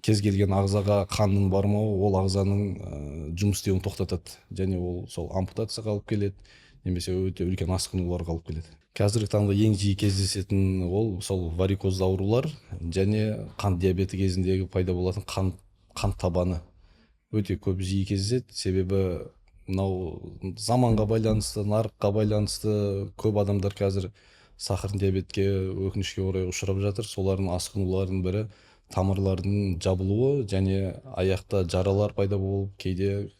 кез келген ағзаға қанның бармауы ол ағзаның жұмыс істеуін тоқтатады, және ол сол ампутацияға алып келеді, немесе өте үлкен асқынуларға алып келеді. Қазіргі таңда ең жиі кездесетін ол сол варикозды аурулар және қант диабеті кезіндегі пайда болатын қант табаны өте көп жиі кездеседі. Себебі мынау заманға байланысты, нарыққа байланысты көп адамдар қазір сахар диабетке өкінішке орай ұшырап жатыр. Солардың асқынуларының бірі тамырлардың жабылуы және аяқта жаралар пайда болып, кейде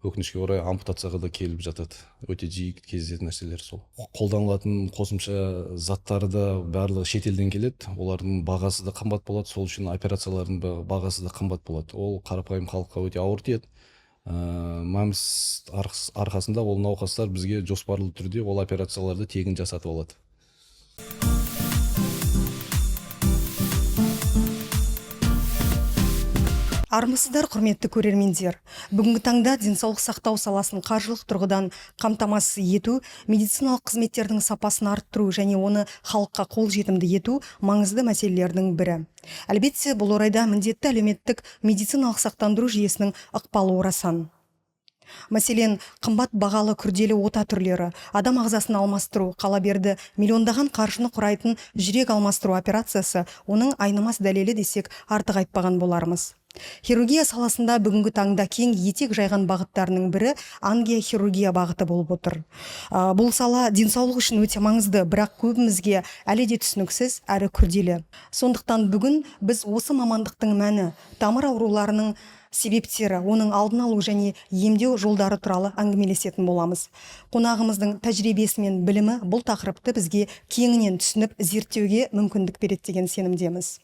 өкінішке орай ампутацияға да келіп жатады. Өте жиі кездесетін нәрселер сол. Қолданылатын қосымша заттары да барлығы шетелден келеді. Олардың бағасы да қымбат болады. Сол үшін операциялардың бағасы да қымбат болады. Ол қарапайым халыққа өте ауыр тиеді. Мәмс арқасында ол науқастар бізге жоспарлы түрде ол операцияларды тегін жасатып алады. Армысыздар, құрметті көрермендер. Бүгінгі таңда денсаулық сақтау саласын қаржылық тұрғыдан қамтамасыз ету, медициналық қызметтердің сапасын арттыру және оны халыққа қолжетімді ету маңызды мәселелердің бірі. Әлбетте, бұл орайда міндетті әлеуметтік медициналық сақтандыру жүйесінің ықпалы орасан. Мәселен, қымбат бағалы күрделі ота түрлері, адам ағзасын алмастыру, қала берді миллиондаған қаржыны құрайтын жүрек алмастыру операциясы оның айнымас дәлелі десек артық айтпаған болармыз. Хирургия саласында бүгінгі таңда кең етек жайған бағыттарының бірі ангиохирургия бағыты болып отыр. Бұл сала денсаулық үшін өте маңызды, бірақ көбімізге әлі де түсініксіз әрі күрделі. Сондықтан бүгін біз осы мамандықтың мәні, тамыр ауруларының себептері, оның алдын алу және емдеу жолдары туралы әңгімелесетін боламыз. Қонағымыздың тәжірибесі мен білімі бұл тақырыпты бізге кеңінен түсініп зерттеуге мүмкіндік береді деген сенімдеміз.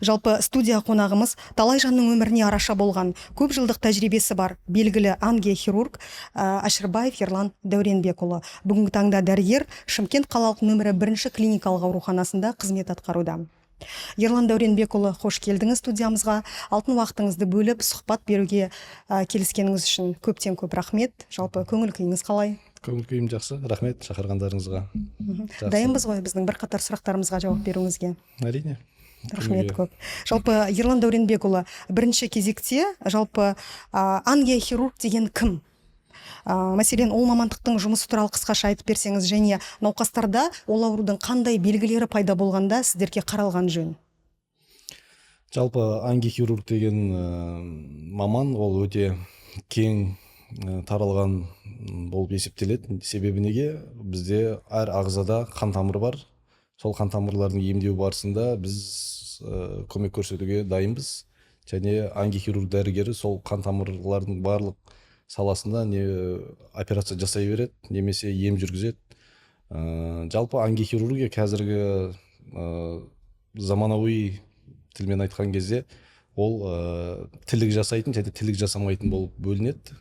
Жалпы студия қонағымыз талай жанның өміріне араша болған, көп жылдық тәжірибесі бар белгілі ангиохирург Әшірбаев Ерлан Дәуренбекұлы. Бүгінгі таңда дәрігер Шымкент қалалық нөмірі 1 клиникалық ауруханасында қызмет атқаруда. Ерлан Дәуренбекұлы, қош келдіңіз студиямызға. Алтын уақытыңызды бөліп сұхбат беруге келіскеніңіз үшін көптен көп рахмет. Жалпы көңіл күйіңіз қалай? Көңіл күйім жақсы, рахмет шақырғандарыңызға. Дайынбыз ғой біздің бірқатар сұрақтарымызға жауап беруіңізге. Әрине. Рахмет көп. Жалпы Ерлан Дәуренбекұлы, бірінші кезекте жалпы ангиохирург деген кім? Мәселен, ол мамандықтың жұмысы туралы қысқаша айтып берсеңіз, және науқастарда ол аурудың қандай белгілері пайда болғанда сіздерге қаралған жөн? Жалпы ангиохирург деген маман ол өте кең таралған болып есептеледі. Себебі неге? Бізде әр ағзада қан тамыры бар. Сол қан тамырлардың емдеу барысында біз көмек көрсетуге дайынбыз. Және ангиохирург дәрігері сол қан тамырлардың барлық саласында операция жасай береді, немесе ем жүргізеді. Жалпы ангиохирургия қазіргі заманауи тілмен айтқан кезде ол тілік жасайтын және тілік жасамайтын болып бөлінеді.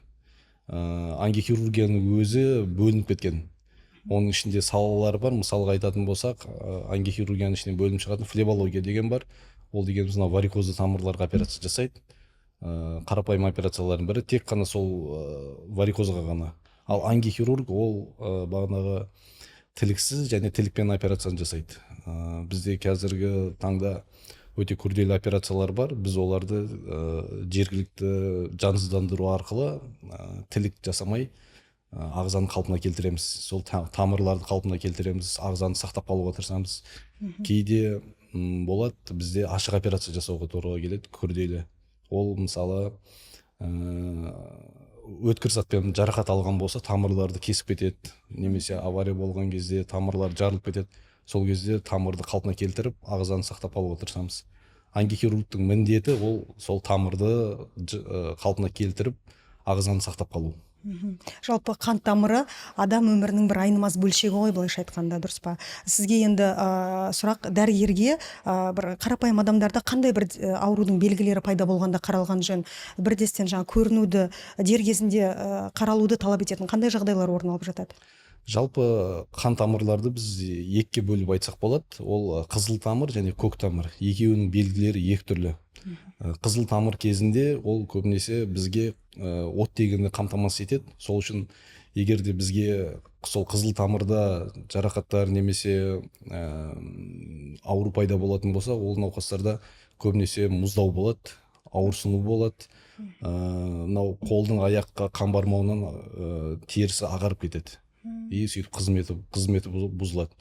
Ангиохирургияның өзі бөлініп кеткен. Оның ішінде салалары бар. Мысалға айтатын болсақ, ангиохирургияның ішінен бөлініп шығатын флебология деген бар. Ол дегеніміз варикозды тамырларға операция жасайды. Қарапайым операциялардың бірі тек қана сол варикозға ғана. Ал ангиохирург ол бағанағы тіліксіз және тілікпен операцияны жасайды. Бізде қазіргі таңда өте күрделі операциялар бар. Біз оларды жергілікті жансыздандыру арқылы тілік жасамай ағзаны қалпына келтіреміз. Сол тамырларды қалпына келтіреміз, ағзаны сақтап қалуға тырысамыз. Кейде болады бізде ашық операция жасауға тура келеді, күрделі. Ол мысалы өткір затпен жарақат алған болса, тамырларды кесіп кетеді, немесе авария болған кезде тамырлар жарылып кетеді. Сол кезде тамырды қалпына келтіріп, ағзаны сақтап қалуға тырысамыз. Ангиохирургтың міндеті ол сол тамырды қалпына келтіріп, ағзаны сақтап қалу. Жалпы қан тамыры адам өмірінің бір айнымас бөлшегі ғой, былайша айтқанда, дұрыс па? Сізге енді сұрақ дәрігерге бір қарапайым адамдарда қандай бір аурудың белгілері пайда болғанда қаралған жөн? Бірдестен жаңа көрінуді, дер кезінде қаралуды талап ететін қандай жағдайлар орын алып жатады? Жалпы қан тамырларды біз екіге бөліп айтсақ болады. Ол қызыл тамыр және көк тамыр. Екеуінің белгілері екі түрлі. Қызыл тамыр кезінде ол көбінесе бізге оттегіні қамтамасыз етеді. Сол үшін егер де бізге сол қызыл тамырда жарақаттар немесе ауру пайда болатын болса, ол науқастарда көбінесе мұздау болады. ауырсыну болады. Мынау қолдың аяққа қан бармауынан терісі ағарып кетеді и сөйтіп қызметі бұзылады.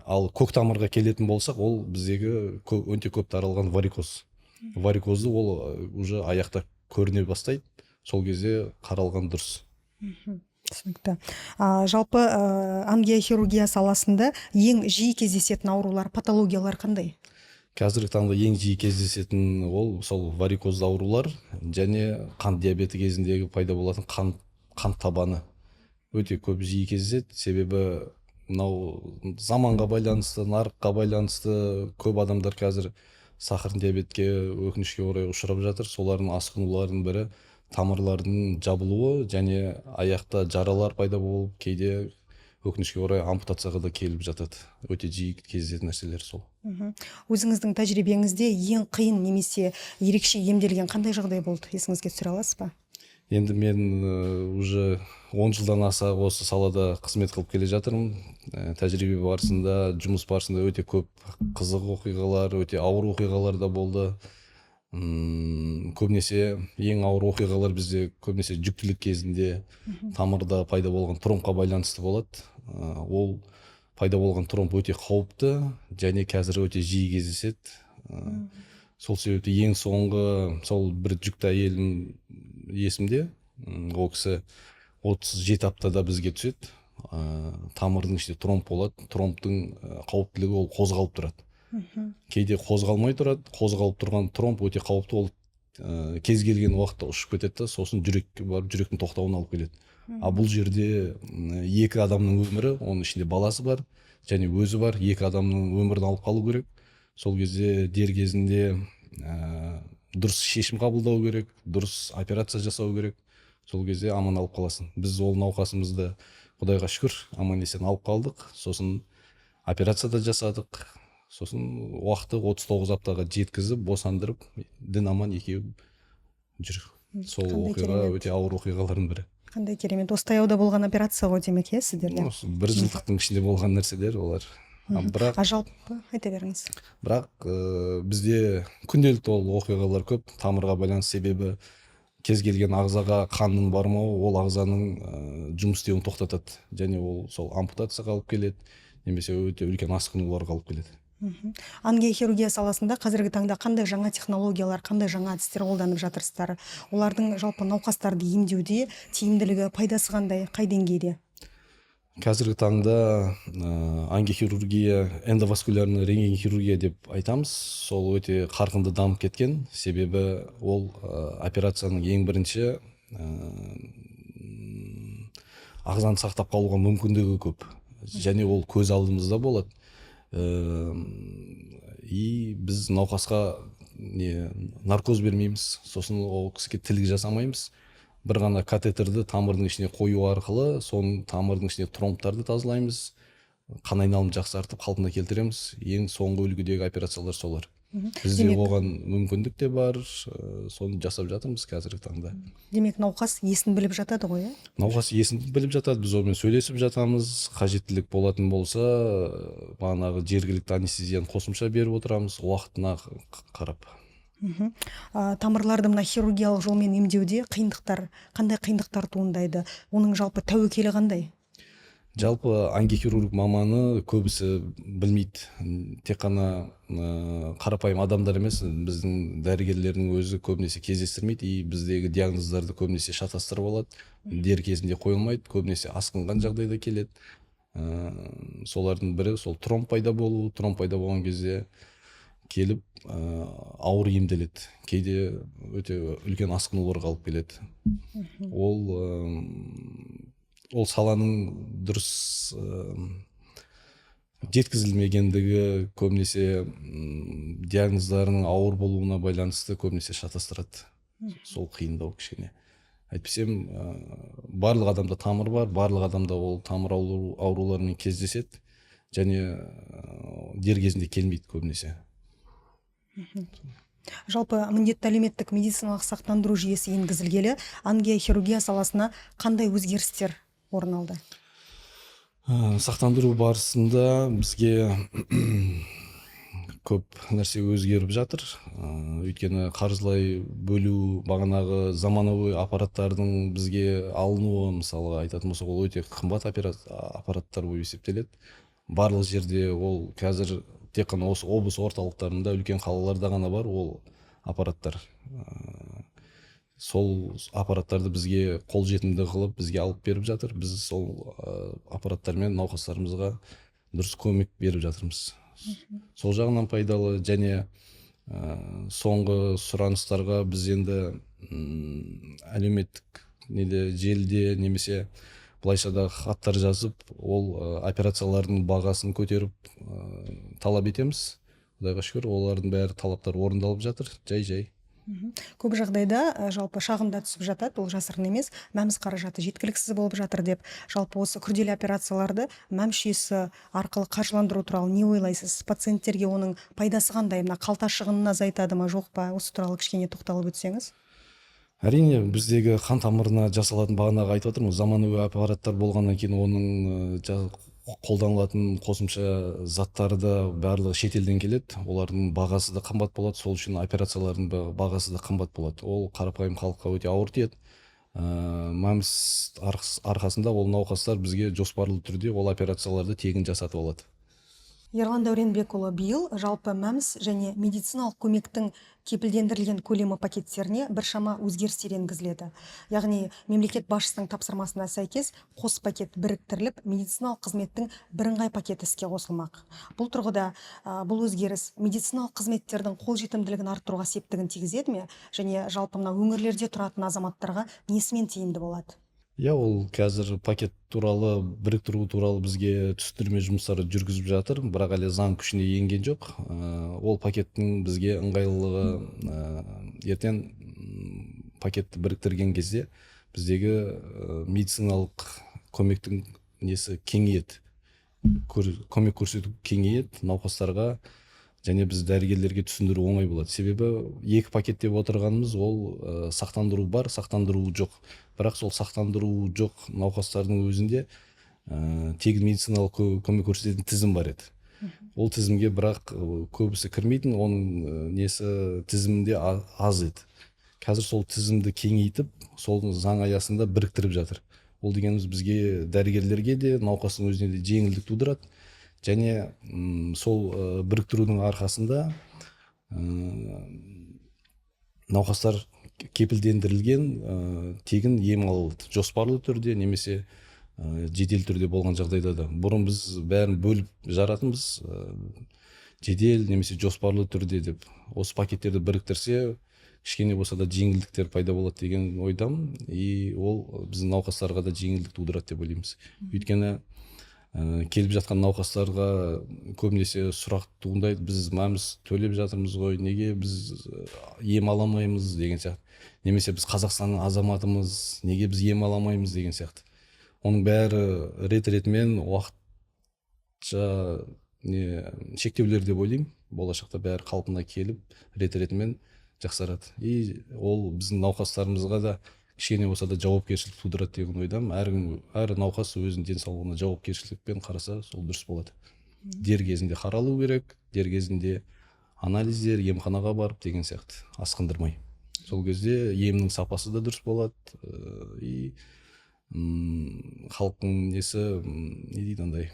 Ал көк тамырға келетін болсақ, ол біздегі өте көп таралған варикоз. Варикозды ол уже аяқта көріне бастайды. Сол кезде қаралған дұрыс. Түсінікті. Жалпы ангиохирургия саласында ең жиі кездесетін аурулар, патологиялар қандай? Қазіргі таңда ең жиі кездесетін ол сол варикозды аурулар және қант диабеті кезіндегі пайда болатын қан табаны өте көп жиі кездеседі. Себебі мынау заманға байланысты, нарыққа байланысты көп адамдар қазір сахар диабетке өкінішке орай ұшырап жатыр. Солардың асқынуларының бірі тамырлардың жабылуы және аяқта жаралар пайда болып, кейде өкінішке орай ампутацияға да келіп жатады. Өте жиі кездесетін нәрселер сол. Өзіңіздің тәжірибеңізде ең қиын немесе ерекше емделген қандай жағдай болды? Есіңізге түсіре аласыз ба? Енді мен уже 10 жылдан аса осы салада қызмет қылып келе жатырмын. Тәжірибе барысында, жұмыс барысында өте көп қызық оқиғалар, өте ауыр оқиғалар да болды. Көбінесе ең ауыр оқиғалар бізде көбінесе жүктілік кезінде тамырда пайда болған тромбқа байланысты болады. Ол пайда болған тромб өте қауіпті және қазір өте жиі кездеседі. Сол себепті ең соңғы сол бір жүкті әйелім есімде. Ол кісі 37 аптада бізге түседі. Тамырдың ішінде тромб болады. Тромбтың қауіптілігі ол қозғалып тұрады. Кейде қозғалмай тұрады. Қозғалып тұрған тромб өте қауіпті. Ол кез келген уақытта ұшып кетеді, сосын жүрекке барып жүректің тоқтауын алып келеді. Бұл жерде екі адамның өмірі, оның ішінде баласы бар және өзі бар, екі адамның өмірін алып қалу керек. Сол кезде дер кезінде дұрыс шешім қабылдау керек, дұрыс операция жасау керек. Сол кезде аман алып қаласың. Біз ол науқасымызды Құдайға шүкір аман есен алып қалдық. Сосын операцияда жасадық. Сосын уақыты 39 аптаға жеткізіп, босандырып, дін аман екеуі жүр. Сол оқиға өте ауыр оқиғалардың бірі. Қандай керемет. Осы таяуда болған операция ғой демек, сіздерде? Бір жылдықтың ішінде болған нәрселер олар. Жалпы айта беріңіз. Бірақ бізде күнделікті ол оқиғалар көп, тамырға байланысты. Себебі кез келген ағзаға қанның бармауы ол ағзаның жұмыс істеуін тоқтатады және ол сол ампутацияға алып келеді, немесе өте үлкен асқынуларға алып келеді. Ангиохирургия саласында қазіргі таңда қандай жаңа технологиялар, қандай жаңа әдістер қолданып жатырсыздар? Олардың жалпы науқастарды емдеуде тиімділігі, пайдасы қандай, қай деңгейде? Қазіргі таңда ангиохирургия, эндоваскулярный рентген хирургия деп айтамыз. Сол өте қарқынды дамып кеткен. Себебі ол операцияның ең бірінші ағзаны сақтап қалуға мүмкіндігі көп. Және ол көз алдымызда болады. И біз науқасқа наркоз бермейміз, сосын ол кісіге тілік жасамаймыз. Бір ғана катетерді тамырдың ішіне қою арқылы, соның тамырдың ішіне тромбтарды тазалаймыз, қан айналымын жақсартып қалпына келтіреміз. Ең соңғы үлгідегі операциялар солар. Бізде оған мүмкіндік те бар, соны жасап жатырмыз қазіргі таңда. Демек науқас есін біліп жатады ғой? Науқас есін біліп жатады, біз онымен сөйлесіп жатамыз. Қажеттілік болатын болса, бағанағы жергілікті анестезияны қосымша беріп отырамыз, уақытына қарап. Тамырларды мына хирургиялық жолмен емдеуде қиындықтар, қандай қиындықтар туындайды? Оның жалпы тәуекелі қандай? Жалпы ангихирург маманы көбісі білмейді. Тек қана қарапайым адамдар емес, біздің дәрігерлердің өзі көбінесе кездестірмейді, и біздегі диагноздарды көбінесе шатастырып алады. Дер кезінде қойылмайды, көбінесе асқынған жағдайда келеді. Солардың бірі сол тромб пайда болу. Тромб пайда болған кезде келіп ауыр емделеді. Кейде өте үлкен асқынуларға алып келеді. Ол саланың дұрыс жеткізілмегендігі көбінесе диагноздарының ауыр болуына байланысты көбінесе шатастырады. Сол қиындау кішкене. Әйтпесем, барлық адамда тамыр бар, барлық адамда ол тамыр ауруларымен кездеседі және дер кезінде келмейді көбінесе. Жалпы міндетті әлеуметтік медициналық сақтандыру жүйесі енгізілгелі, ангиохирургия саласына қандай өзгерістер орын алды? Сақтандыру барысында бізге көп нәрсе өзгеріп жатыр. Өйткені қаржылай бөлу, бағанағы заманауи аппараттардың бізге алынуы, мысалы айтатын болсақ, ол өте қымбат аппараттар болып есептеледі. Барлық жерде ол қазір тек қана осы облыс орталықтарында, үлкен қалаларда ғана бар ол аппараттар. Сол аппараттарды бізге қолжетімді қылып бізге алып беріп жатыр. Біз сол аппараттармен науқастарымызға дұрыс көмек беріп жатырмыз. Сол жағынан пайдалы. Және соңғы сұраныстарға біз енді әлеуметтік желіде немесе былайша да хаттар жазып, ол операциялардың бағасын көтеріп талап етеміз. Құдайға шүкір, олардың бәрі талаптар орындалып жатыр, жай. Көп жағдайда жалпы шағымда түсіп жатады, ол жасырын емес, мәмс қаражаты жеткіліксіз болып жатыр деп. Жалпы осы күрделі операцияларды мәмс жүйесі арқылы қаржыландыру туралы не ойлайсыз? Пациенттерге оның пайдасы қандай? Мына қалта шығынын азайтады ма, жоқ па? Осы туралы кішкене тоқталып өтсеңіз. Әрине, біздегі қан тамырына жасалатын, бағанағы айтып отырмын, заманауи аппараттар болғаннан кейін оның қолданылатын қосымша заттары да барлығы шетелден келеді. Олардың бағасы да қымбат болады, сол үшін операциялардың бағасы да қымбат болады. Ол қарапайым халыққа өте ауыр тиеді. мәмс арқасында ол науқастар бізге жоспарлы түрде ол операцияларды тегін жасатып алады. Ерлан Дәуренбекұлы, биыл жалпы мәмс және медициналық көмектің кепілдендірілген көлемі пакеттеріне біршама өзгерістер енгізіледі. Яғни мемлекет басшысының тапсырмасына сәйкес қос пакет біріктіріліп, медициналық қызметтің бірыңғай пакеті іске қосылмақ. Бұл тұрғыда бұл өзгеріс медициналық қызметтердің қолжетімділігін арттыруға септігін тигізеді ме? Және жалпы мына өңірлерде тұратын азаматтарға несімен тиімді болады? Ол қазір пакет туралы, біріктіру туралы бізге түсіндірме жұмыстары жүргізіп жатыр, бірақ әлі заң күшіне енген жоқ. Ол пакеттің бізге ыңғайлылығы ертең пакетті біріктірген кезде біздегі медициналық көмектің несі кеңейеді, көмек көрсету кеңейеді науқастарға, және біз дәрігерлерге түсіндіру оңай болады. Себебі екі пакет деп отырғанымыз, ол сақтандыру бар, сақтандыру жоқ. Бірақ сол сақтандыру жоқ науқастардың өзінде тегін медициналық көмек көрсететін тізім бар еді. Ол тізімге бірақ көбісі кірмейтін, оның несі тізімінде аз еді. Қазір сол тізімді кеңейтіп, сол заң аясында біріктіріп жатыр. Ол дегеніміз бізге дәрігерлерге де, науқастың өзіне де жеңілдік тудырады. Және сол біріктірудің арқасында науқастар кепілдендірілген тегін ем алады. Жоспарлы түрде немесе жедел түрде болған жағдайда да. Бұрын біз бәрін бөліп жаратынбыз, жедел немесе жоспарлы түрде деп. Осы пакеттерді біріктірсе, кішкене болса да жеңілдіктер пайда болады деген ойдамын. И ол біздің науқастарға да жеңілдік тудырады деп ойлаймыз. Өйткені келіп жатқан науқастарға көбінесе сұрақ туындайды, біз мәмс төлеп жатырмыз ғой, неге біз ем аламаймыз деген сияқты. Немесе біз Қазақстанның азаматымыз, неге біз ем аламаймыз деген сияқты. Оның бәрі рет-ретімен уақытша шектеулер деп ойлаймын. Болашақта бәрі қалпына келіп, рет-ретімен жақсарады. И ол біздің науқастарымызға да кішкене болса да жауапкершілік тудырады деген ойдамын. Әр науқас өзінің денсаулығына жауапкершілікпен қараса, сол дұрыс болады. Дер кезінде қаралу керек, дер кезінде анализдер, емханаға барып деген сияқты, асқындырмай. Сол кезде емнің сапасы да дұрыс болады. И халықтың несі, не дейді андай,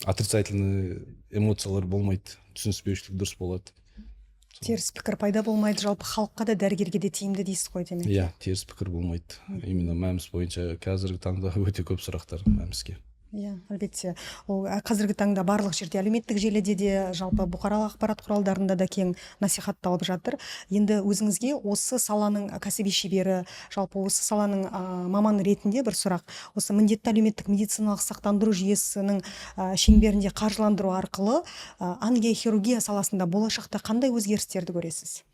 отрицательный эмоциялар болмайды, түсініспеушілік дұрыс болады. Теріс пікір пайда болмайды, жалпы халыққа да дәрігерге де тиімді дейсіз ғой демек. Теріс пікір болмайды. Именно мәмс бойынша қазіргі таңда өте көп сұрақтар мәмске. Әлбетте. Ол қазіргі таңда барлық жерде, әлеуметтік желіде де, жалпы бұқаралық ақпарат құралдарында да кең насихатталып жатыр. Енді өзіңізге осы саланың кәсіби шебері, жалпы осы саланың маманы ретінде бір сұрақ. Осы міндетті әлеуметтік медициналық сақтандыру жүйесінің шеңберінде қаржыландыру арқылы ангиохирургия саласында болашақта қандай өзгерістерді көресіз?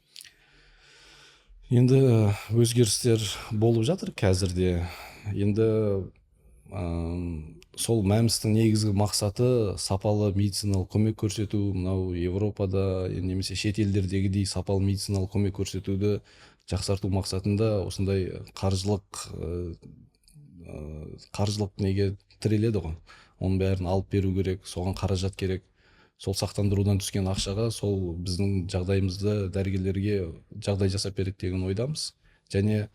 Енді өзгерістер болып жатыр қазірде. Енді сол мәмстің негізгі мақсаты сапалы медициналық көмек көрсету. Мынау Европада немесе шет елдердегідей сапалы медициналық көмек көрсетуді жақсарту мақсатында осындай қаржылық неге тіреледі ғой. Оның бәрін алып беру керек, соған қаражат керек. сол сақтандырудан түскен ақшаға сол біздің жағдайымызды дәрігерлерге жағдай жасап береді деген ойдамыз. Және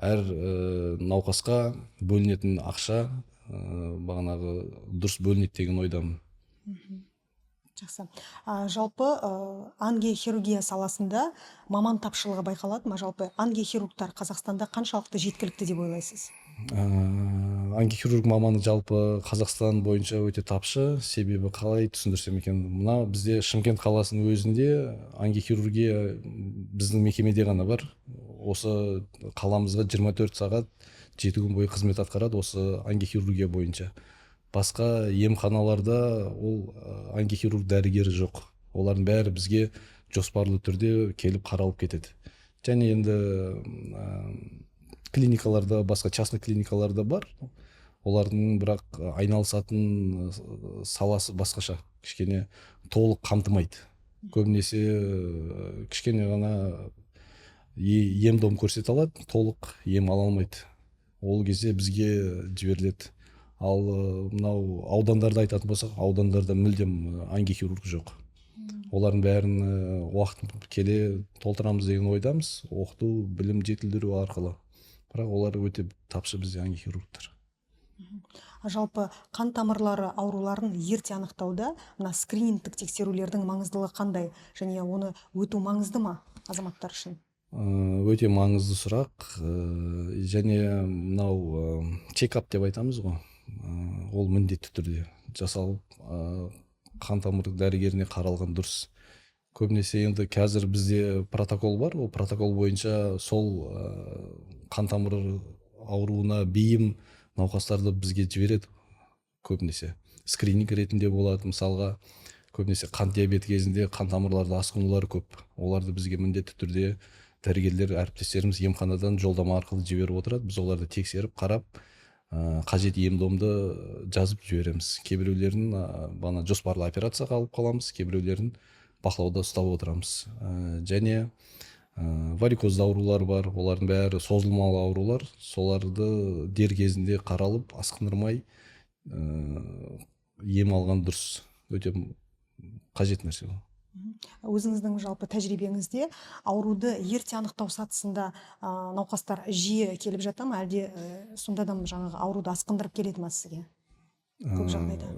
әр науқасқа бөлінетін ақша бағанағы дұрыс бөлінеді деген ойдамын. Жақсы. Жалпы ангиохирургия саласында маман тапшылығы байқалады ма? Жалпы ангиохирургтар Қазақстанда қаншалықты жеткілікті деп ойлайсыз? Ангиохирург маманы жалпы Қазақстан бойынша өте тапшы. Себебі қалай түсіндірсем екен, мына бізде Шымкент қаласының өзінде ангиохирургия біздің мекемеде ғана бар. Осы қаламызға 24 сағат 7 күн бойы қызмет атқарады осы ангиохирургия бойынша. Басқа емханаларда ол ангиохирург дәрігері жоқ. Олардың бәрі бізге жоспарлы түрде келіп қаралып кетеді. Және енді клиникаларда, басқа частный клиникаларда бар. Олардың бірақ айналысатын саласы басқаша, кішкене толық қамтымайды. Көбінесе кішкене ғана ем-дом көрсете алады, толық ем ала алмайды. Ол кезде бізге жіберіледі. Ал мынау аудандарды айтатын болсақ, аудандарда мүлдем ангиохирург жоқ. Олардың бәрін уақытын келе толтырамыз деген ойдамыз, оқыту, білім жетілдіру арқылы. Бірақ олар өте тапшы бізде ангиохирургтар. Жалпы қан тамырлары ауруларын ерте анықтауда мына скринингтік тексерулердің маңыздылығы қандай, және оны өту маңызды ма азаматтар үшін? Өте маңызды сұрақ. Және мынау чекап деп айтамыз ғой. Ол міндетті түрде жасалып, қан тамыр дәрігеріне қаралған дұрыс. Көбінесе енді қазір бізде протокол бар, ол протокол бойынша сол қан тамыр ауруына бейім науқастарды бізге жібереді. Көбінесе скрининг ретінде болады. Мысалға, көбінесе қан диабеті кезінде қан тамырларды асқынулары көп. Оларды бізге міндетті түрде дәрігерлер, әріптестеріміз емханадан жолдама арқылы жіберіп отырады. Біз оларды тексеріп, қарап, қажет ем-домды жазып жібереміз. Кейбіреулерін бана жоспарлы операцияға алып қаламыз, кейбіреулерін бақылауда ұстап отырамыз. Және варикозды аурулар бар, олардың бәрі созылмалы аурулар. Соларды дер кезінде қаралып, асқындырмай ем алған дұрыс. Өте қажет нәрсе ол. Өзіңіздің жалпы тәжірибеңізде ауруды ерте анықтау сатысында науқастар жиі келіп жата ма, әлде сондадан жаңағы ауруды асқындырып келеді ма сізге? Көп жағдайда.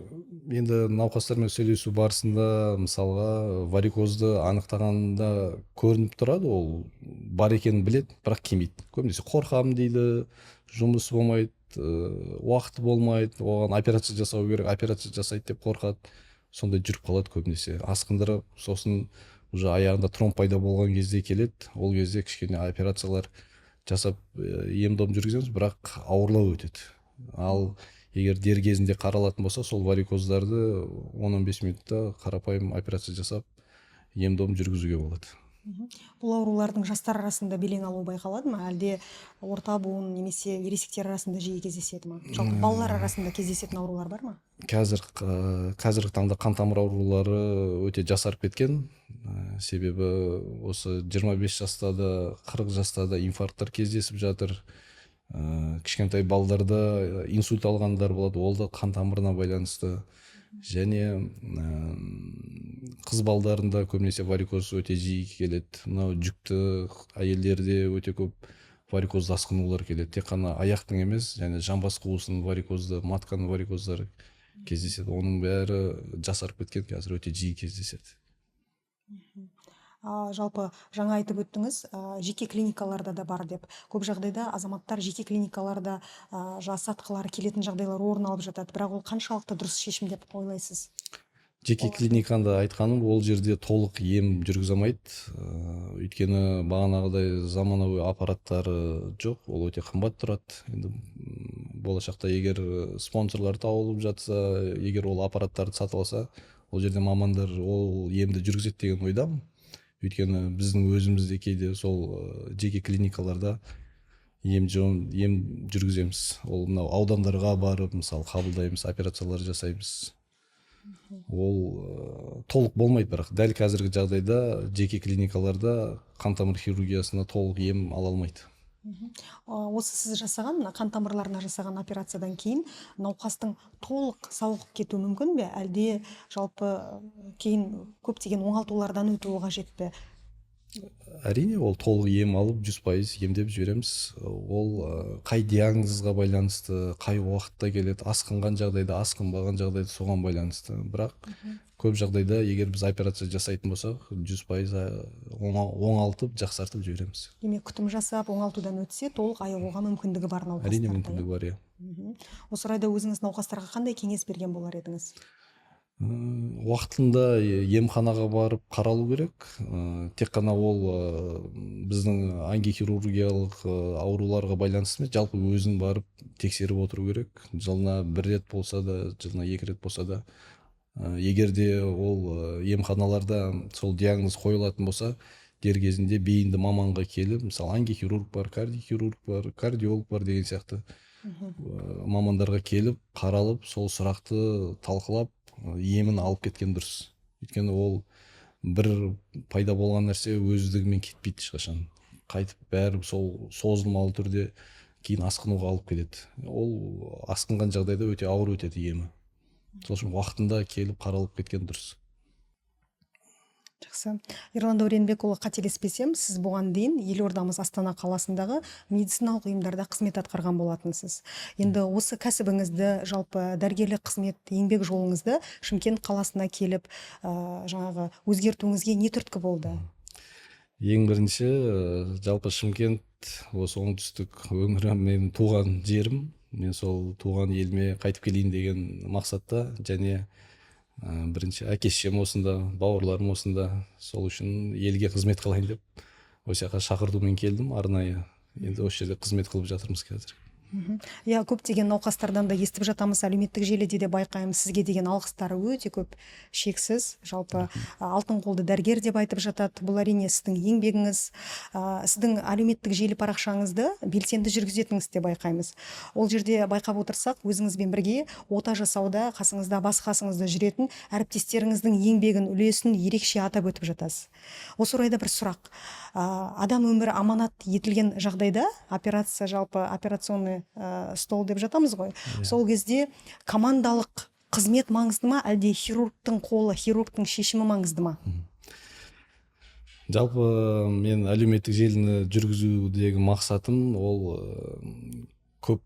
Енді науқастармен сөйлесу барысында мысалға варикозды анықтағанда көрініп тұрады, ол бар екенін біледі, бірақ келмейді. Көбінесе қорқамын дейді, жұмыс болмайды, уақыты болмайды, оған операция жасау керек, операция жасайды деп қорқады. Сондай жүріп қалады көбінесе. Асқындырып, сосын уже аяғында тромб пайда болған кезде келеді. Ол кезде кішкене операциялар жасап ем-дом жүргіземіз, бірақ ауырлау өтеді. Ал егер дер кезінде қаралатын болса, сол варикоздарды 10-15 минутта қарапайым операция жасап ем-дом жүргізуге болады. Бұл аурулардың жастар арасында белең алу байқалады ма, әлде орта буын немесе ересектер арасында жиі кездеседі ма? Жалпы балалар арасында кездесетін аурулар бар ма? Қазіргі таңда қан тамыр аурулары өте жасарып кеткен. Себебі осы 25 жаста да, 40 жаста да инфаркттар кездесіп жатыр. Кішкентай балаларда инсульт алғандар болады, ол да қан тамырына байланысты. Және қыз балдарында көбінесе варикоз өте жиі келеді. Мынау жүкті әйелдерде өте көп варикозды асқынулар келеді. Тек қана аяқтың емес, және жамбас қуысының варикозды, матканың варикоздары кездеседі. Оның бәрі жасарып кеткен, қазір өте жиі кездеседі. Жалпы жаңа айтып өттіңіз, жеке клиникаларда да бар деп. Көп жағдайда азаматтар жеке клиникаларда жасатқылары келетін жағдайлар орын алып жатады. Бірақ ол қаншалықты дұрыс шешім деп ойлайсыз? Жеке клиниканда айтқаным, ол жерде толық ем жүргізе алмайды. Өйткені бағанағыдай заманауи аппараттары жоқ, ол өте қымбат тұрады. Енді болашақта егер спонсорлар тауылып жатса, егер ол аппараттарды сатып алса, ол жерде мамандар ол емді жүргізеді деген ойдамын. Өйткені біздің өзімізде кейде сол жеке клиникаларда ем жүргіземіз. Ол мынау аудандарға барып, мысалы қабылдаймыз, операциялар жасаймыз. Ол толық болмайды, бірақ дәл қазіргі жағдайда жеке клиникаларда қан тамыр хирургиясына толық ем ала алмайды. Осы сіз жасаған қан тамырларына жасаған операциядан кейін науқастың толық сауығып кетуі мүмкін бе, әлде жалпы кейін көптеген оңалтулардан өтуі қажет пе? Әрине ол толық ем алып 100% емдеп жібереміз. Ол қай диагнозға байланысты, қай уақытта келеді, асқынған жағдайда, асқынбаған жағдайда соған байланысты. Бірақ көп жағдайда егер біз операция жасайтын болсақ 100% оңалтып жақсартып жібереміз. Демек күтім жасап оңалтудан өтсе толық айығуға мүмкіндігі бар Әрине науқастарда. мүмкіндігі бар, иә. Осы орайда өзіңіз науқастарға қандай кеңес берген болар едіңіз? Уақытында емханаға барып қаралу керек. Тек қана ол біздің ангихирургиялық ауруларға байланысты емес, жалпы өзін барып тексеріп отыру керек. Жылына 1 рет болса да, жылына 2 рет болса да. Егер де ол емханаларда сол диагноз қойылатын болса, дер кезінде бейінді маманға келіп, мысалы ангихирург бар, кардиохирург бар, кардиолог бар деген сияқты мамандарға келіп, қаралып, сол сұрақты талқылап, емін алып кеткен дұрыс. Өйткені ол бір пайда болған нәрсе өздігімен кетпейді ешқашан. Қайтып бәрі сол созылмалы түрде кейін асқынуға алып келеді. Ол асқынған жағдайда өте ауыр өтеді емі. Сол үшін уақытында келіп қаралып кеткен дұрыс. Жақсы. Ерлан Дәуренбекұлы, қателеспесем, сіз бұған дейін елордамыз Астана қаласындағы медициналық ұйымдарда қызмет атқарған болатынсыз. Енді осы кәсібіңізді, жалпы дәрігерлік қызмет, еңбек жолыңызды Шымкент қаласына келіп, жаңағы өзгертуіңізге не түрткі болды? Ең бірінші, жалпы Шымкент осы оңтүстік өңірі менің туған жерім. Мен сол туған еліме қайтып келейін деген мақсатта, және бірінші әке-шешем осында, бауырларым осында, сол үшін елге қызмет қылайын деп осы жаққа шақыртумен келдім арнайы. Енді осы жерде қызмет қылып жатырмыз қазір. Иә, көптеген науқастардан да естіп жатамыз, әлеуметтік желіде де байқаймыз, сізге деген алғыстары өте көп, шексіз. Жалпы алтын қолды дәрігер деп айтып жатады. Бұл әрине сіздің еңбегіңіз, сіздің әлеуметтік желі парақшаңызды белсенді жүргізетініңізді де байқаймыз. Ол жерде байқап отырсақ, өзіңізбен бірге ота жасауда қасыңызда, басы қасыңызда жүретін әріптестеріңіздің еңбегін, үлесін ерекше атап өтіп жатасыз. Осы орайда бір сұрақ. Адам өмірі аманат етілген жағдайда, операция, жалпы операционный стол деп жатамыз ғой. Сол кезде командалық қызмет маңызды ма, әлде хирургтың қолы, хирургтың шешімі маңызды ма? Жалпы мен әлеуметтік желіні жүргізудегі мақсатым ол көп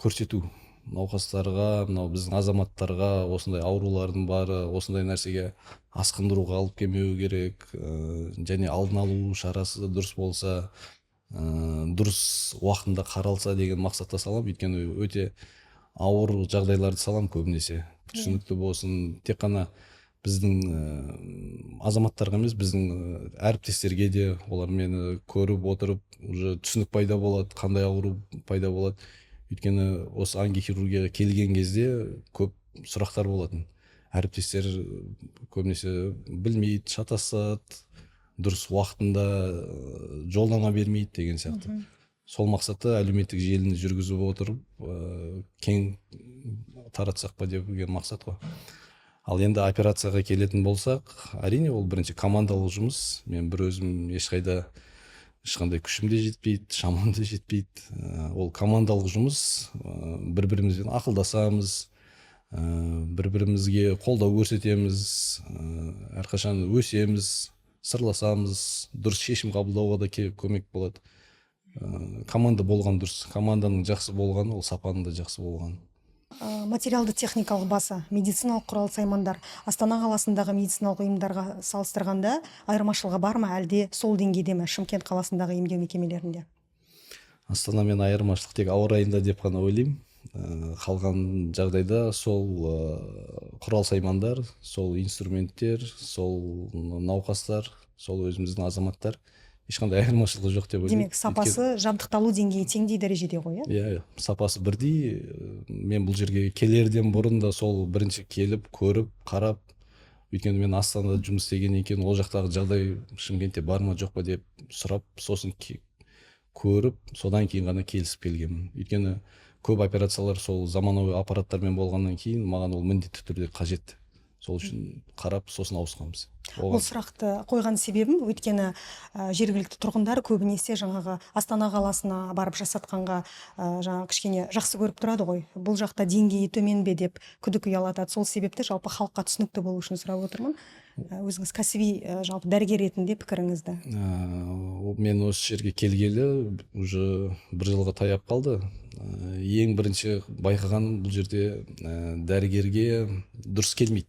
көрсету науқастарға, мынау біздің азаматтарға осындай аурулардың бары, осындай нәрсеге асқындыруға алып келмеу керек, және алдын алу шарасы дұрыс болса, дұрыс уақытында қаралса деген мақсатта салам. Өйткені өте ауыр жағдайларды салам көбінесе. Түсінікті болсын, тек қана біздің азаматтарға емес, біздің әріптестерге де, олар мені көріп отырып, уже түсінік пайда болады, қандай ауру пайда болады. Өйткені осы ангихирургияға келген кезде көп сұрақтар болатын. Әріптестер көбінесе білмейді, шатасады, дұрыс уақытында жолдама бермейді деген сияқты. Сол мақсатта әлеуметтік желіні жүргізіп отырып, кең таратсақ па деген мақсат қой. Ал енді операцияға келетін болсақ, әрине ол бірінші командалық жұмыс. Мен бір өзім ешқандай күшім де жетпейді, шамам да жетпейді. Ол командалық жұмыс, бір-бірімізбен ақылдасамыз, бір-бірімізге қолдау көрсетеміз, әрқашан өсеміз, сырласамыз, дұрыс шешім қабылдауға да көмек болады. Команда болған дұрыс. Команданың жақсы болғаны, ол сапаның да жақсы болғаны. Материалды техникалық басы, медициналық құрал саймандар Астана қаласындағы медициналық ұйымдарға салыстырғанда айырмашылығы бар ма, әлде сол деңгейде ме Шымкент қаласындағы емдеу мекемелерінде? Астанамен айырмашылық тек ауа райында деп қана ойлаймын. Қалған жағдайда сол құрал саймандар, сол инструменттер, сол науқастар, сол өзіміздің азаматтар ешқандай айырмашылығы жоқ деп ойлаймын. Демек, сапасы, жабдықталу деңгейі теңдей дәрежеде ғой, иә? Иә, сапасы бірдей. Мен бұл жерге келерден бұрын да сол бірінші келіп, көріп, қарап, өйткені мен Астанада жұмыс істеген екен, ол жақтағы жағдай Шымкентте бар ма жоқ па деп сұрап, сосын көріп, содан кейін ғана келісіп келгенмін. Өйткені көп операциялар сол заманауи аппараттармен болғаннан кейін маған ол міндетті түрде қажет. Сол үшін қарап, сосын ауысқанбыз. Бұл сұрақты қойған себебім өйткені жергілікті тұрғындар көбінесе жаңағы Астана қаласына барып жасатқанға жаңа кішкене жақсы көріп тұрады ғой. Бұл жақта деңгейі төмен бе деп күдік ұялатады. Сол себепті жалпы халыққа түсінікті болу үшін сұрап отырмын. Өзіңіз кәсіби жалпы дәрігер ретінде пікіріңізді. Мен осы жерге келгелі уже бір жылға таяп қалды. Ең бірінші байқағаным, бұл жерде дәрігерге дұрыс келмейді.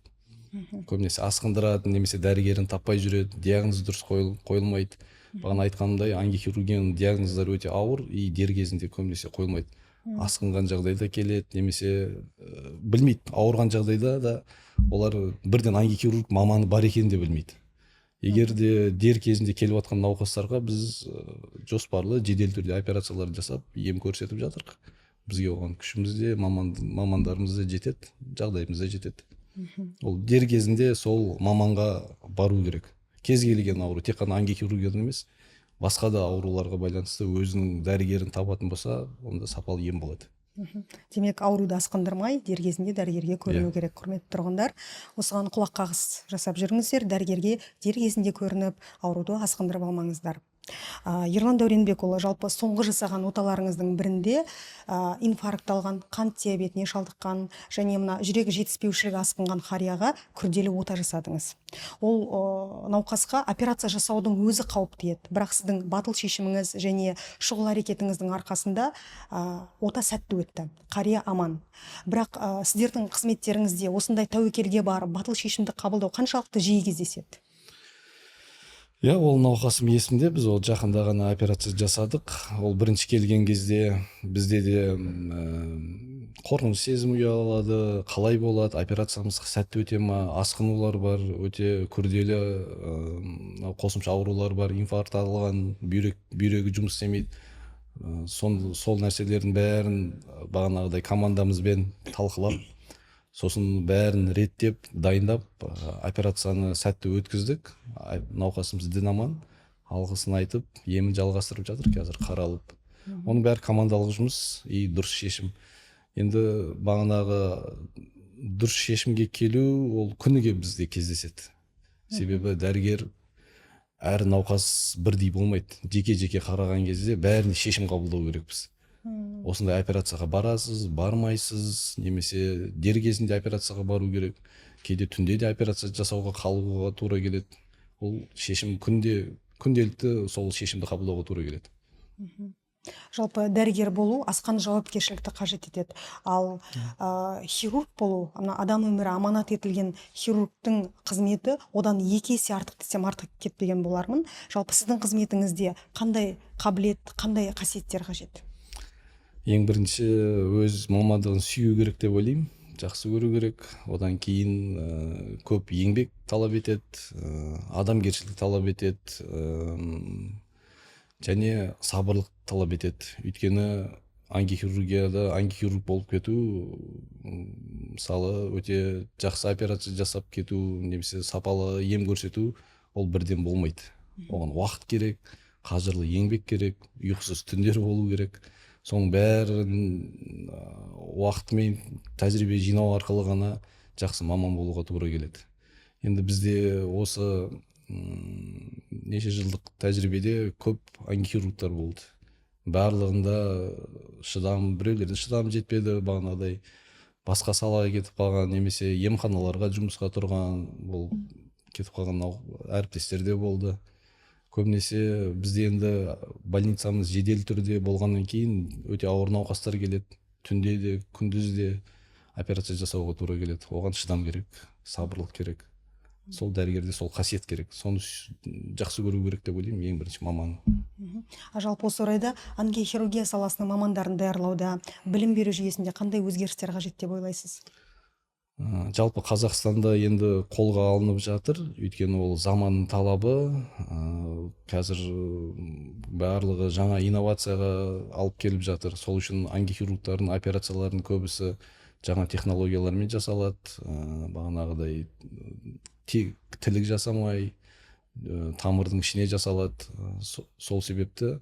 Көбінесе асқындырады, немесе дәрігерін таппай жүреді, диагноз дұрыс қойылмайды. Бағана айтқанымдай, ангихирургияның диагноздары өте ауыр и дер кезінде көбінесе қойылмайды. Асқынған жағдайда келеді, немесе білмейді. Ауырған жағдайда да олар бірден ангихирург маманы бар екенін де білмейді. Егер де дер кезінде келіп жатқан науқастарға біз жоспарлы жедел түрде операциялар жасап, ем көрсетіп жатырық. Бізге оған күшіміз де, мамандарымыз да жетеді, жағдайымыз да жетеді. Ол дер кезінде сол маманға бару керек. Кез келген ауру, тек қана ангихирургиядан емес, басқа да ауруларға байланысты өзінің дәрігерін табатын болса, онда сапалы ем болады. Демек, ауруды асқындырмай, дер кезінде дәрігерге көріну керек. Құрметті тұрғындар, осыған құлақ қағыс жасап жүріңіздер, дәрігерге дер кезінде көрініп, ауруды асқындырып алмаңыздар. Ерлан Дәуренбекұлы, жалпы соңғы жасаған оталарыңыздың бірінде инфаркт алған, қант диабетіне шалдыққан және мына жүрек жетіспеушілігі асқынған қарияға күрделі ота жасадыңыз. Ол науқасқа операция жасаудың өзі қауіпті еді. Бірақ сіздің батыл шешіміңіз және шұғыл әрекетіңіздің арқасында ота сәтті өтті. Қария аман. Бірақ сіздердің қызметтеріңізде осындай тәуекелге барып, батыл шешімді қабылдау қаншалықты жиі кездеседі? Ол науқасым есімде, біз ол жақында ғана операция жасадық. Ол бірінші келген кезде бізде де қорқыныш сезімі ұялады, қалай болады, операциямыз сәтті өте ма, асқынулар бар, өте күрделі қосымша аурулар бар, инфаркт алған, бүйрегі жұмыс істемейді. Сол нәрселердің бәрін бағанағыдай командамызбен талқылап, сосын бәрін реттеп, дайындап, операцияны сәтті өткіздік. Науқасымыз дін аман, алғысын айтып, емін жалғастырып жатыр, қазір қаралып. Оның бәрі командалық жұмыс и дұрыс шешім. Енді бағанағы дұрыс шешімге келу, ол күніге бізде кездеседі. Себебі дәрігер әр науқас бірдей болмайды. Жеке-жеке қараған кезде бәріне шешім қабылдау керекпіз. Осындай операцияға барасыз, бармайсыз, немесе дер кезінде операцияға бару керек. Кейде түнде де операция жасауға қалуға тура келеді. Ол шешім күнделікті сол шешімді қабылдауға тура келеді. Жалпы дәрігер болу асқан жауапкершілікті қажет етеді. Ал хирург болу, адам өмірі аманат етілген хирургтың қызметі одан 2 есе артық десем артық кетпеген болармын. Жалпы сіздің қызметіңізде қандай қабілет, қандай қасиеттер қажет? Ең бірінші өз мамандығын сүю керек деп ойлаймын, жақсы көру керек. Одан кейін көп еңбек талап етеді, адамгершілік талап етеді, және сабырлық талап етеді. Өйткені ангихирургияда ангихирург болып кету, мысалы өте жақсы операция жасап кету, немесе сапалы ем көрсету, ол бірден болмайды. Оған уақыт керек, қажырлы еңбек керек, ұйқысыз түндер болу керек. Соның бәрін уақытымен тәжірибе жинау арқылы ғана жақсы маман болуға тура келеді. Енді бізде осы неше жылдық тәжірибеде көп ангихирургтар болды. Барлығында біреулерде шыдам жетпеді, бағанағыдай басқа салаға кетіп қалған, немесе емханаларға жұмысқа тұрған, бұл кетіп қалған әріптестер де болды. Көбінесе бізде енді больницамыз жедел түрде болғаннан кейін өте ауыр науқастар келеді. Түнде де, күндіз де операция жасауға тура келеді. Оған шыдам керек, сабырлық керек. Сол дәрігерде сол қасиет керек. Соны жақсы көру керек деп ойлаймын, ең бірінші маман. Жалпы осы орайда ангихирургия саласының мамандарын даярлауда, білім беру жүйесінде қандай өзгерістер қажет деп ойлайсыз? Жалпы Қазақстанда енді қолға алынып жатыр, өйткені ол заманның талабы. Қазір барлығы жаңа инновацияға алып келіп жатыр. Сол үшін ангихирургтардың операцияларының көбісі жаңа технологиялармен жасалады. Бағанағыдай тілік жасамай, тамырдың ішіне жасалады. Сол себепті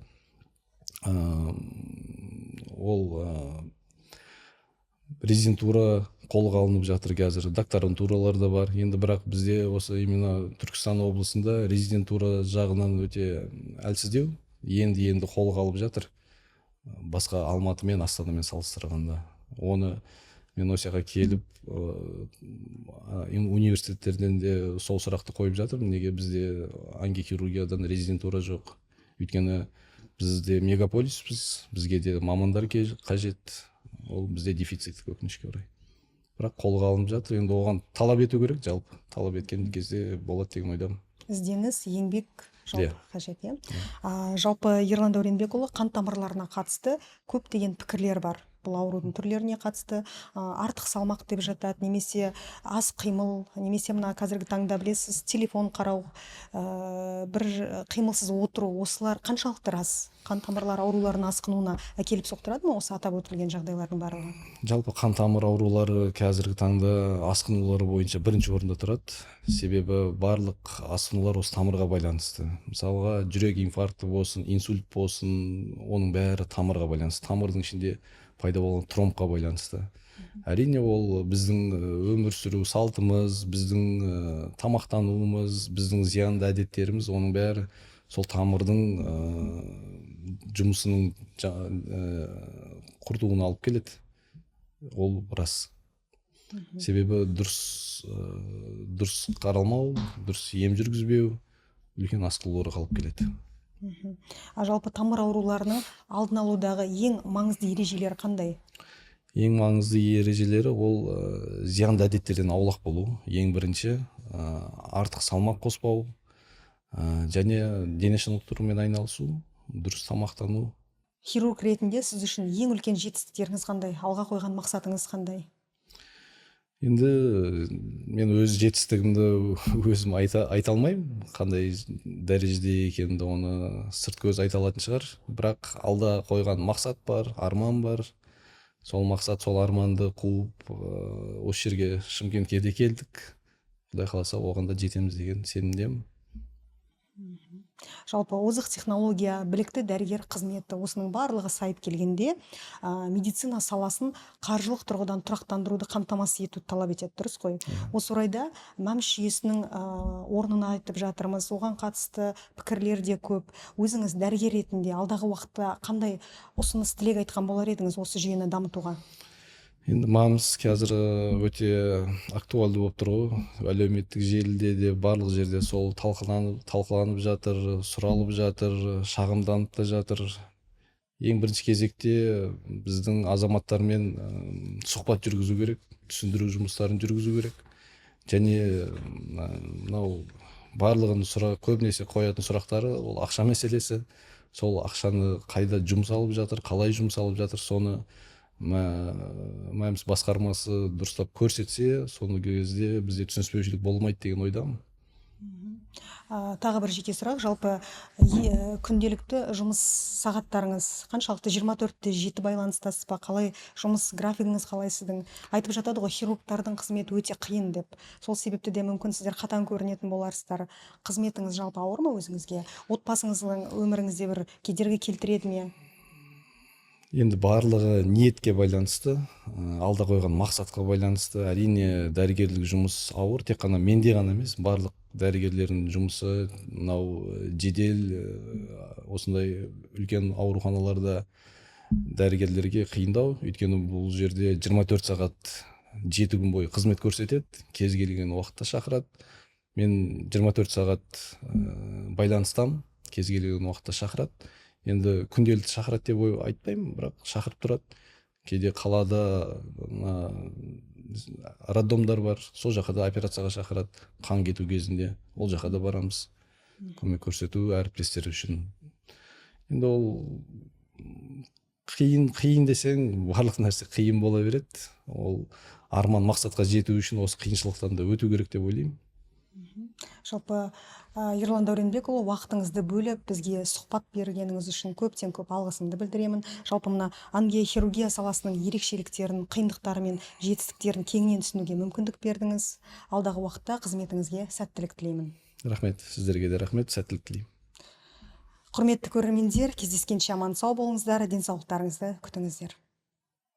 ол резидентура колго алынып жатыр қазір. Докторантуралар да бар. Енді бірақ бізде осы именно Түркістан облысында резидентура жағынан өте әлсіздеу. Енді қолға алып жатыр. Басқа Алматы мен Астанамен салыстырғанда. Оны мен осы жаққа келіп университеттерден де сол сұрақты қойып жатырмын. Неге бізде ангихирургиядан резидентура жоқ? Өйткені бізде мегаполиспіз, бізге де мамандар қажет. Ол бізде дефицит, өкінішке орай. Бірақ қолға алынып жатыр. Енді оған талап ету керек, жалпы. Талап еткен кезде болады деген ойдамын. Ізденіс, еңбек жалпы қажет, иә. Жалпы Ерлан Дәуренбекұлы қан тамырларына қатысты көптеген пікірлер бар. Бұл аурудың түрлеріне қатысты артық салмақ деп жатады, немесе аз қимыл, немесе мына қазіргі таңда білесіз, телефон қарау, бір қимылсыз отыру, осылар қаншалықты рас? Қан тамырлар ауруларының асқынуына әкеліп соқтырады ма осы атап өтілген жағдайлардың барлығы? Жалпы қан тамыр аурулары қазіргі таңда асқынулары бойынша бірінші орында тұрады. Себебі барлық асқынулар осы тамырға байланысты. Мысалға, жүрек инфаркты болсын, инсульт болсын, оның бәрі тамырға байланысты. Тамырдың ішінде пайда болған тромбқа байланысты. Әрине ол біздің өмір сүру салтымыз, біздің тамақтануымыз, біздің зиянды әдеттеріміз, оның бәрі сол тамырдың жұмысының құртуына алып келеді. Ол рас. Себебі дұрыс қаралмау, дұрыс ем жүргізбеу үлкен асқынуларға алып келеді. Жалпы тамыр ауруларының алдын алудағы ең маңызды ережелері қандай? Ең маңызды ережелері ол зиянды әдеттерден аулақ болу. Ең бірінші, артық салмақ қоспау, және дене шынықтырумен айналысу, дұрыс тамақтану. Хирург ретінде сіз үшін ең үлкен жетістіктеріңіз қандай? Алға қойған мақсатыңыз қандай? Енді мен өз жетістігімді өзім айта алмаймын, қандай дәрежеде екенімді оны сырт көз айта алатын шығар. Бірақ алда қойған мақсат бар, арман бар. Сол мақсат, сол арманды қуып, осы жерге Шымкентке де келдік. Құдай қаласа, оған да жетеміз деген сенімдемін. Жалпы озық технология, білікті дәрігер қызметі, осының барлығы сайып келгенде медицина саласын қаржылық тұрғыдан тұрақтандыруды қамтамасыз етуді талап етеді, дұрыс қой? Осы орайда МАМС жүйесінің орнын айтып жатырмыз, оған қатысты пікірлер де көп. Өзіңіз дәрігер ретінде алдағы уақытта қандай ұсыныс тілек айтқан болар едіңіз осы жүйені дамытуға? Енді МАМС қазір өте актуалды болып тұр ғой. Әлеуметтік желіде де барлық жерде сол талқыланып жатыр, сұралып жатыр, шағымданып та жатыр. Ең бірінші кезекте біздің азаматтармен сұхбат жүргізу керек, түсіндіру жұмыстарын жүргізу керек. Және мынау барлығын көбінесе қоятын сұрақтары ол ақша мәселесі. Сол ақшаны қайда жұмсалып жатыр, қалай жұмсалып жатыр, соны МАМС басқармасы дұрыстап көрсетсе, соны кезде бізде түсініспеушілік болмайды деген ойдамын. Тағы бір жеке сұрақ, жалпы күнделікті жұмыс сағаттарыңыз қаншалықты? 24-7 байланыстасыз ба? Қалай жұмыс графигіңіз қалай сіздің? Айтып жатады ғой, хирургтардың қызметі өте қиын деп. Сол себепті де мүмкін сіздер қатаң көрінетін боларсыздар. Қызметіңіз жалпы ауыр ма өзіңізге? Отбасыңыздың өміріңізде бір кедергі келтіреді ме? Енді барлығы ниетке байланысты, алда қойған мақсатқа байланысты. Әрине дәрігерлік жұмыс ауыр, тек қана менде ғана емес, барлық дәрігерлердің жұмысы мынау жедел осындай үлкен ауруханаларда дәрігерлерге қиындау. Өйткені бұл жерде 24 сағат 7 күн бойы қызмет көрсетеді, кез келген уақытта шақырады. Мен 24 сағат байланыстамын, кез келген уақытта шақырады. Енді күнделікті шақырады деп айтпаймын, бірақ шақырып тұрады. Кейде қалада роддомдар бар, сол жаққа да операцияға шақырады, қан кету кезінде. Ол жаққа да барамыз, көмек көрсету әріптестер үшін. Енді ол қиын десең, барлық нәрсе қиын бола береді. Ол арман мақсатқа жету үшін осы қиыншылықтан да өту керек деп ойлаймын. Жалпы Ерлан Дәуренбекұлы, уақытыңызды бөліп бізге сұхбат бергеніңіз үшін көптен көп алғысымды білдіремін. Жалпы мына ангиохирургия саласының ерекшеліктерін, қиындықтары мен жетістіктерін кеңінен түсінуге мүмкіндік бердіңіз. Алдағы уақытта қызметіңізге сәттілік тілеймін. Рахмет, сіздерге де рахмет, сәттілік тілеймін. Құрметті көрермендер, кездескенше аман сау болыңыздар, денсаулықтарыңызды күтіңіздер.